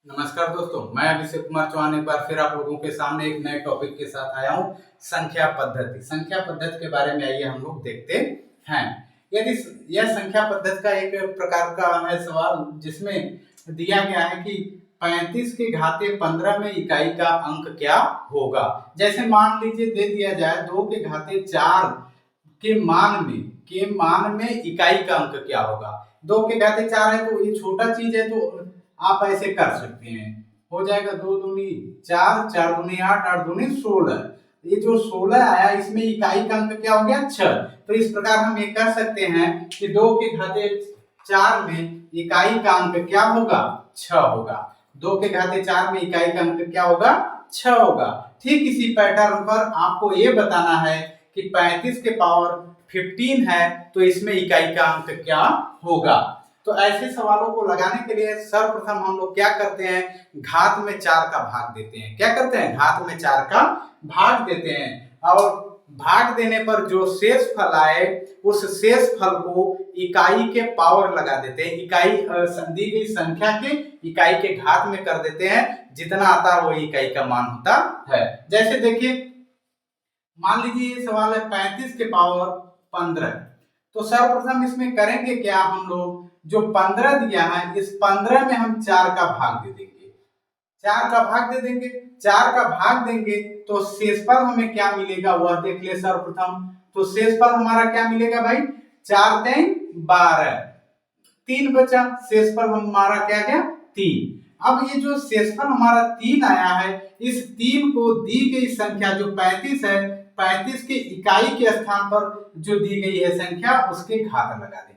नमस्कार दोस्तों, मैं अभिषेक कुमार चौहान एक बार फिर आप लोगों के सामने एक नए टॉपिक के साथ आया हूँ। संख्या पद्धति। संख्या पद्धति के बारे में आइए हम लोग देखते हैं। यदि यह संख्या पद्धति का एक प्रकार का है सवाल जिसमें दिया गया है कि 35 के घाते 15 में इकाई का अंक क्या होगा। जैसे मान लीजिए दे दिया जाए 2 के घाते 4 के मान में इकाई का अंक क्या होगा। 2 के घाते 4 है तो ये छोटा चीज है, तो आप ऐसे कर सकते हैं। हो जाएगा 2 दूनी 4, 4 दूनी 8, 8 दूनी 16। ये जो 16 आया इसमें इकाई का अंक क्या हो गया 6। तो इस प्रकार हम ये कह सकते हैं कि 2 के घाते 4 में इकाई का अंक क्या होगा 6 होगा। 2 के घाते 4 में इकाई का अंक क्या होगा 6 होगा। ठीक इसी पैटर्न पर आपको ये बताना है कि 35 के पावर 15 है तो इसमें इकाई का अंक क्या होगा। तो ऐसे सवालों को लगाने के लिए सर्वप्रथम हम लोग क्या करते हैं, घात में 4 का भाग देते हैं। क्या करते हैं, घात में 4 का भाग देते हैं और भाग देने पर जो शेष फल आए उस शेष फल को इकाई के पावर लगा देते हैं। इकाई दी गई संख्या के इकाई के घात में कर देते हैं, जितना आता है वो इकाई का मान होता है। जैसे देखिए मान लीजिए ये सवाल है 35 के पावर 15। तो सर्वप्रथम इसमें करेंगे क्या, हम लोग जो 15 दिया है इस 15 में हम 4 का भाग दे देंगे। 4 का भाग दे देंगे, 4 का भाग देंगे तो शेषफल हमें क्या मिलेगा वह देख ले सर्वप्रथम। तो शेषफल हमारा क्या मिलेगा भाई, 4 3 12, 3 बचा, शेषफल हमारा क्या गया 3। अब ये जो शेषफल हमारा 3 आया है, इस 3 को दी गई संख्या जो 35 है, 35 के इकाई के स्थान पर जो दी गई है संख्या उसके घात लगा देंगे।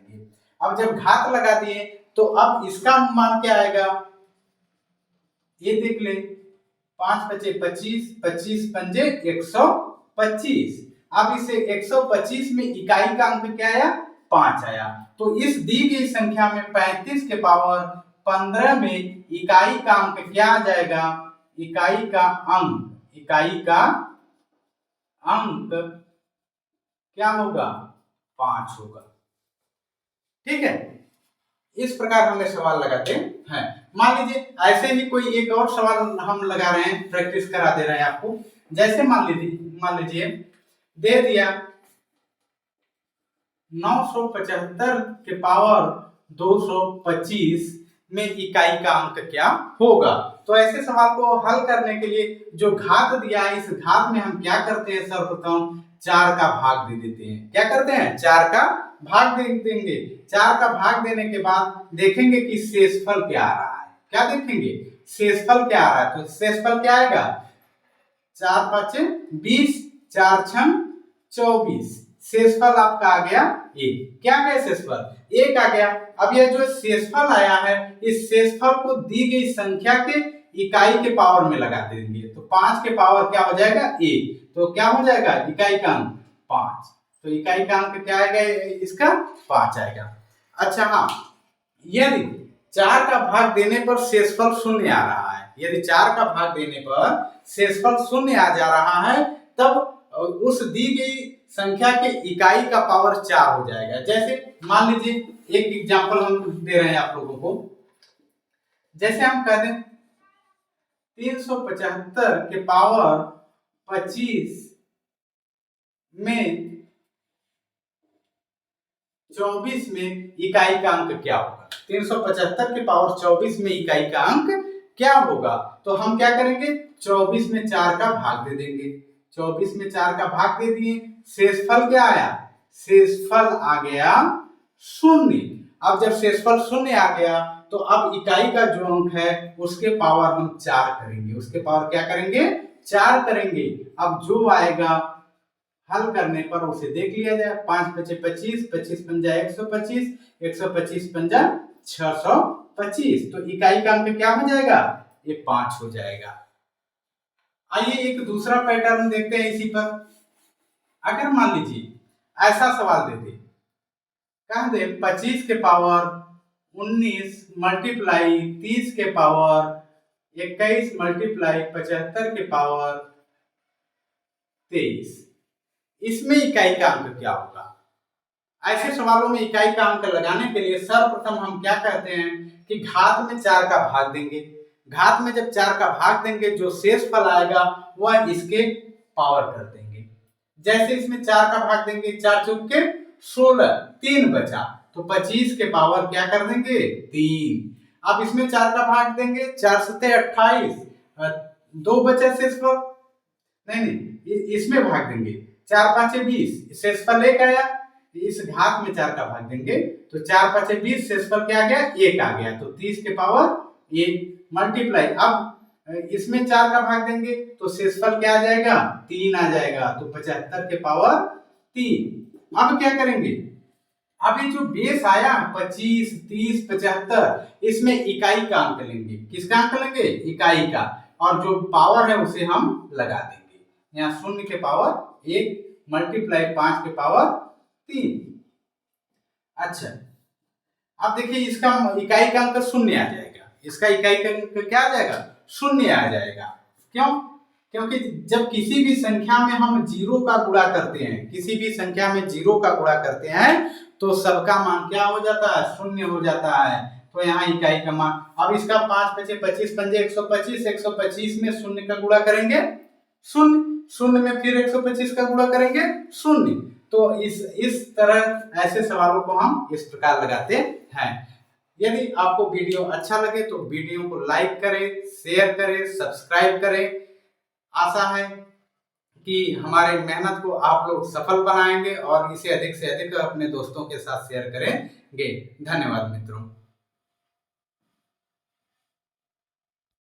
अब जब घात लगा दिए तो अब इसका मान क्या आएगा, ये देख ले 5 बचे 25, 25 पंजे 125। अब इसे 125 में इकाई का अंक क्या आया 5 आया। तो इस दी गई संख्या में 35 के पावर 15 में इकाई का अंक क्या आ जाएगा, इकाई का अंक क्या होगा 5 होगा। ठीक है, इस प्रकार हमें सवाल लगाते हैं। मान लीजिए ऐसे ही कोई एक और सवाल हम लगा रहे हैं, प्रैक्टिस करा दे रहे हैं आपको। जैसे मान लीजिए दे दिया 975 के पावर 225 में इकाई का अंक क्या होगा। तो ऐसे सवाल को हल करने के लिए जो घात दिया है इस घात में हम क्या करते हैं, सर्वप्रथम 4 का भाग दे देते हैं। क्या करते हैं, 4 का भाग दे देंगे। 4 का भाग देने के बाद देखेंगे कि शेषफल क्या आ रहा है। क्या देखेंगे, शेषफल क्या आ रहा है। तो शेषफल क्या आएगा 4 5 20, 4 6 24। शेषफल आपका आ गया 1। क्या आ गया शेषफल 1 आ गया। अब यह जो शेषफल आया है इस शेषफल को दी गई संख्या के इकाई के पावर में लगा देंगे। तो 5 के पावर क्या हो जाएगा 1, तो क्या हो जाएगा इकाई का अंक 5। तो इकाई का अंक क्या आएगा इसका 5 आएगा। अच्छा हाँ, यदि 4 का भाग देने पर शेषफल 0 आ रहा है, यदि 4 का भाग देने पर शेषफल 0 आ जा रहा है तब उस दी गई संख्या के इकाई का पावर 4 हो जाएगा। जैसे मान लीजिए एक एग्जांपल हम दे रहे हैं आप लोगों को। जैसे हम कह दें 375 के पावर 25 में 24 में इकाई का अंक क्या होगा। 375 के पावर 24 में इकाई का अंक क्या होगा। तो हम क्या करेंगे, 24 में 4 का भाग दे देंगे। 24 में 4 का भाग दे दिए, शेषफल क्या आया, शेषफल आ गया 0। अब जब शेषफल 0 आ गया तो अब इकाई का जो अंक है उसके पावर हम 4 करेंगे। उसके पावर क्या करेंगे 4 करेंगे। अब जो आएगा हल करने पर उसे देख लिया जाए। 5 बचे 25, 25 पंजा 125, 125 पंजा 625। तो इकाई का अंक क्या हो जाएगा, ये 5 हो जाएगा। आइए एक दूसरा पैटर्न देखते हैं इसी पर। अगर मान लीजिए ऐसा सवाल देते, कह दे 25 के पावर 19 मल्टीप्लाई 30 के पावर 21 मल्टीप्लाई 75 के पावर 23, इसमें इकाई का अंक क्या होगा। ऐसे सवालों में इकाई का अंक लगाने के लिए सर्वप्रथम हम क्या कहते हैं कि घात में 4 का भाग देंगे। घात में जब 4 का भाग देंगे जो शेष फल आएगा वह इसके पावर कर देंगे। जैसे इसमें 4 का भाग देंगे, 4 चौक के 16, 3 बचा तो 25 के पावर क्या कर देंगे 3। अब इसमें 4 का भाग देंगे, 4 सत्ते 28, 2 बचे शेषफल, नहीं इसमें भाग देंगे, 4 पांचे 20, शेषफल 1 आया। इस घात में 4 का भाग देंगे तो 4 पांचे 20, शेषफल क्या आ गया 1 आ गया, तो 30 के पावर 1 मल्टीप्लाई। अब इसमें 4 का भाग देंगे तो शेषफल क्या आ जाएगा 3 आ जाएगा, तो 75 के पावर 3। अब क्या करेंगे, अभी जो बेस आया 25, 30, 75, इसमें इकाई का अंक लेंगे। किसका अंक लेंगे, इकाई का, और जो पावर है उसे हम लगा देंगे। यहाँ 0 के पावर 1 मल्टीप्लाई 5 के पावर 3। अच्छा, अब देखिए इसका इकाई का अंक 0 आ जाएगा, इसका इकाई का अंक क्या आ जाएगा 0 आ जाएगा। क्यों, क्योंकि जब किसी भी संख्या में हम 0 का गुणा करते हैं, किसी भी संख्या में 0 का गुणा करते हैं तो सबका मान क्या हो जाता है 0 हो जाता है। तो यहाँ इकाई का मान, अब इसका 5 बचे 25 पंजे 125, 125 में 0 का गुणा करेंगे 0, 0 में फिर 125 का गुणा करेंगे 0। तो इस तरह ऐसे सवालों को हम इस प्रकार लगाते हैं। यदि आपको वीडियो अच्छा लगे तो वीडियो को लाइक करें, शेयर करें, सब्सक्राइब करें। आशा है कि हमारे मेहनत को आप लोग सफल बनाएंगे और इसे अधिक से अधिक अपने दोस्तों के साथ शेयर करेंगे। धन्यवाद मित्रों।